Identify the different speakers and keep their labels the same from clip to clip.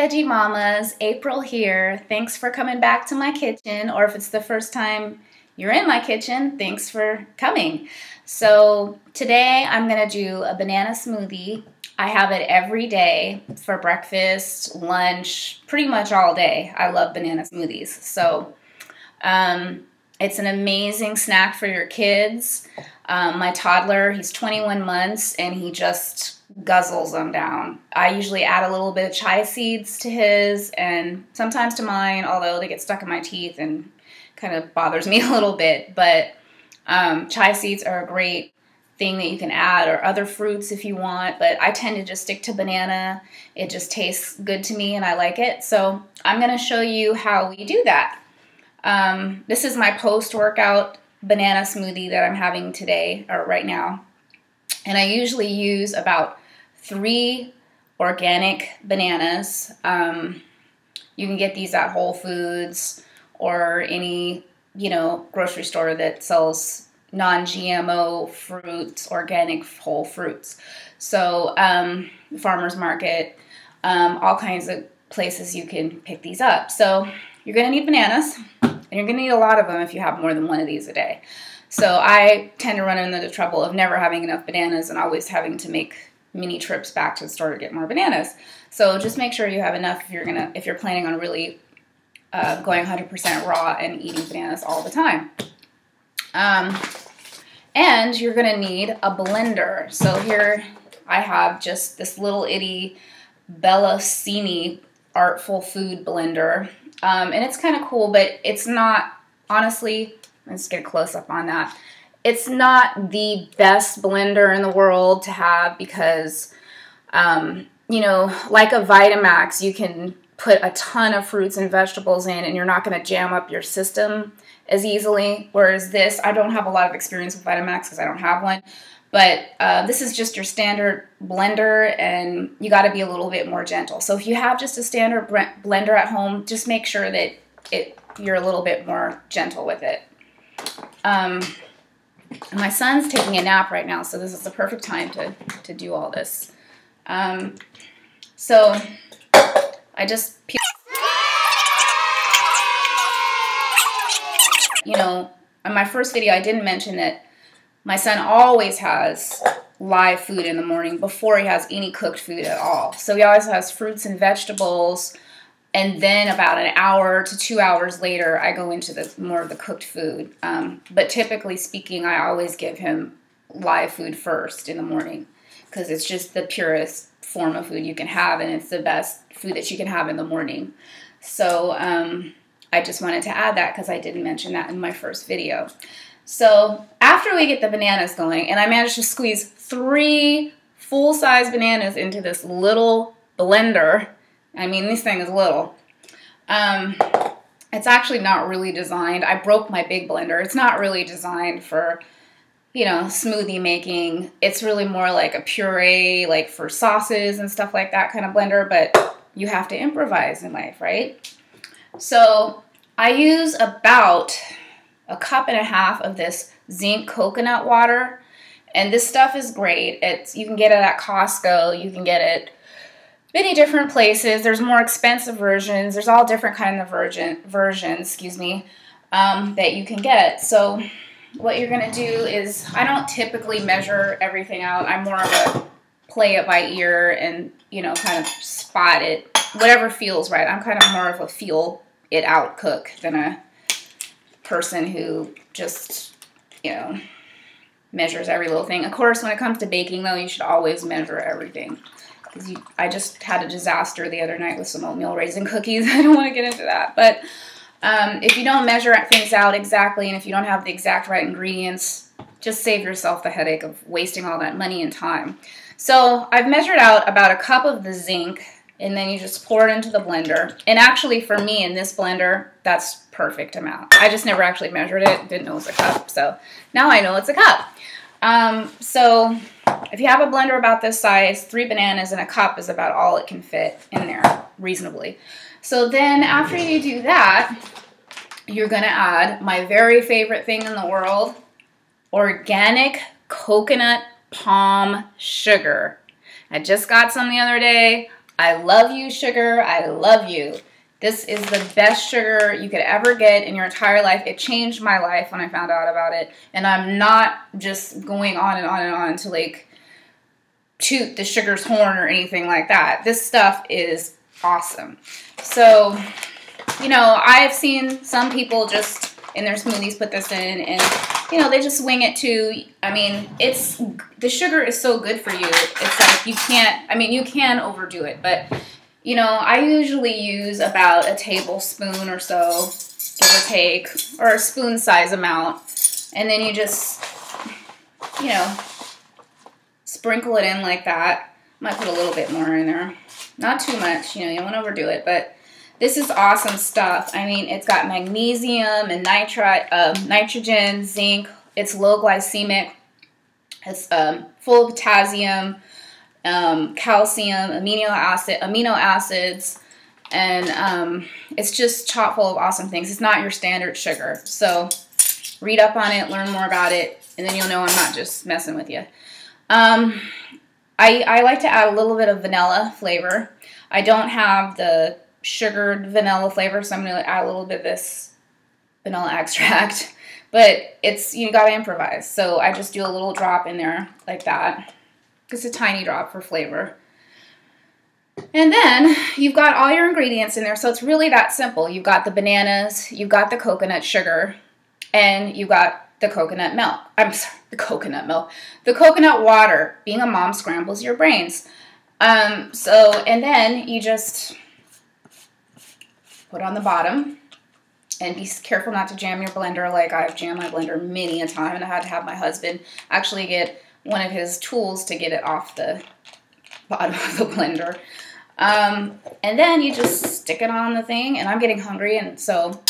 Speaker 1: Veggie Mamas, April here. Thanks for coming back to my kitchen, or if it's the first time you're in my kitchen, thanks for coming. So today I'm gonna do a banana smoothie. I have it every day for breakfast, lunch, pretty much all day. I love banana smoothies. So it's an amazing snack for your kids. My toddler, he's 21 months and he just guzzles them down. I usually add a little bit of chia seeds to his and sometimes to mine, although they get stuck in my teeth and kind of bothers me a little bit. But chia seeds are a great thing that you can add, or other fruits if you want, but I tend to just stick to banana. It just tastes good to me and I like it. So I'm going to show you how we do that. This is my post-workout banana smoothie that I'm having today, or right now. And I usually use about 3 organic bananas. You can get these at Whole Foods or any, grocery store that sells non-GMO fruits, organic whole fruits. So farmer's market, all kinds of places you can pick these up. So you're going to need bananas, and you're going to need a lot of them if you have more than one of these a day. So I tend to run into the trouble of never having enough bananas and always having to make mini trips back to the store to get more bananas. So just make sure you have enough if you're planning on really going 100% raw and eating bananas all the time. And you're going to need a blender. So here I have just this little itty Bellacini Artful Food blender. And it's kind of cool, but it's not, honestly, let's get a close-up on that. It's not the best blender in the world to have because, like a Vitamax, you can put a ton of fruits and vegetables in and you're not going to jam up your system as easily. Whereas this, I don't have a lot of experience with Vitamax because I don't have one. But this is just your standard blender, and you got to be a little bit more gentle. So if you have just a standard blender at home, just make sure that you're a little bit more gentle with it. My son's taking a nap right now, so this is the perfect time to do all this. So I just, in my first video, I didn't mention that my son always has live food in the morning before he has any cooked food at all. So he always has fruits and vegetables, and then about an hour to 2 hours later, I go into more of the cooked food. But typically speaking, I always give him live food first in the morning because it's just the purest form of food you can have, and it's the best food that you can have in the morning. So I just wanted to add that because I didn't mention that in my first video. So after we get the bananas going, and I managed to squeeze 3 full-size bananas into this little blender. I mean, this thing is little. It's actually not really designed. I broke my big blender. It's not really designed for, smoothie making. It's really more like a puree, like for sauces and stuff like that kind of blender, but you have to improvise in life, right? So I use about 1.5 cups of this zinc coconut water, and this stuff is great. You can get it at Costco. You can get it many different places. There's more expensive versions. There's all different kind of versions, that you can get. So what you're gonna do is, I don't typically measure everything out. I'm more of a play it by ear and kind of spot it, whatever feels right. I'm kind of more of a feel it out cook than a person who just, measures every little thing. Of course, when it comes to baking, though, you should always measure everything. I just had a disaster the other night with some oatmeal raisin cookies. I don't want to get into that. But if you don't measure things out exactly, and if you don't have the exact right ingredients, just save yourself the headache of wasting all that money and time. So I've measured out about 1 cup of the zinc, and then you just pour it into the blender. And actually, for me, in this blender, that's perfect amount. I just never actually measured it. Didn't know it was a cup. So now I know it's a cup. So if you have a blender about this size, 3 bananas and a cup is about all it can fit in there reasonably. So then after you do that, you're going to add my very favorite thing in the world, organic coconut palm sugar. I just got some the other day. I love you, sugar. I love you. This is the best sugar you could ever get in your entire life. It changed my life when I found out about it. And I'm not just going on and on and on to like toot the sugar's horn or anything like that. This stuff is awesome. So, you know, I've seen some people just in their smoothies put this in, and you know, they just wing it too. I mean, the sugar is so good for you. It's like you can't, I mean, you can overdo it, but you know, I usually use about a tablespoon or so, give or take, or a spoon size amount, and then you just, you know, sprinkle it in like that. Might put a little bit more in there, not too much. You know, you don't want to overdo it, but this is awesome stuff. I mean, it's got magnesium and nitrogen, zinc. It's low glycemic. It's full of potassium, calcium, amino acids, and it's just chock full of awesome things. It's not your standard sugar. So read up on it, learn more about it, and then you'll know I'm not just messing with you. I like to add a little bit of vanilla flavor. I don't have the sugared vanilla flavor, so I'm going to add a little bit of this vanilla extract. But you got to improvise. So I just do a little drop in there like that. Just a tiny drop for flavor. And then you've got all your ingredients in there, so it's really that simple. You've got the bananas, you've got the coconut sugar, and you've got the coconut milk. I'm sorry, the coconut milk. The coconut water. Being a mom scrambles your brains. And then you just put on the bottom, and be careful not to jam your blender like I've jammed my blender many a time, and I had to have my husband actually get one of his tools to get it off the bottom of the blender. And then you just stick it on the thing, and I'm getting hungry, and so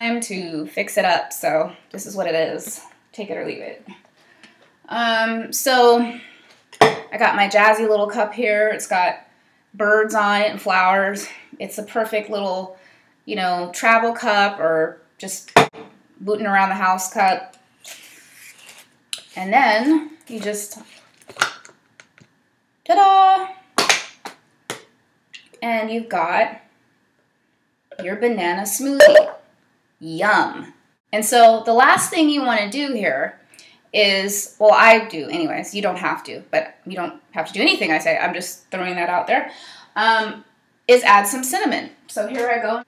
Speaker 1: time to fix it up. So this is what it is. Take it or leave it. So I got my jazzy little cup here. It's got birds on it and flowers. It's a perfect little, you know, travel cup or just booting around the house cup. And then you just, ta-da! And you've got your banana smoothie. Yum. And so the last thing you want to do here is, well, I do anyways. You don't have to, but you don't have to do anything I say. I'm just throwing that out there. Is add some cinnamon. So here I go.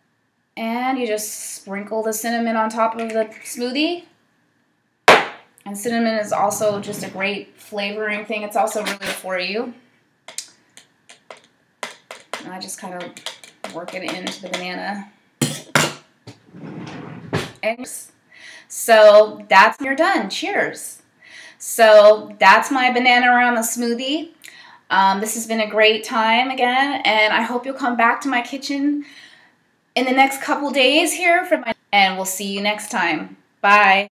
Speaker 1: And you just sprinkle the cinnamon on top of the smoothie. And cinnamon is also just a great flavoring thing. It's also really good for you. And I just kind of work it into the banana. And so that's, you're done. Cheers. So that's my banana around the smoothie. This has been a great time again, and I hope you'll come back to my kitchen in the next couple days here and we'll see you next time. Bye.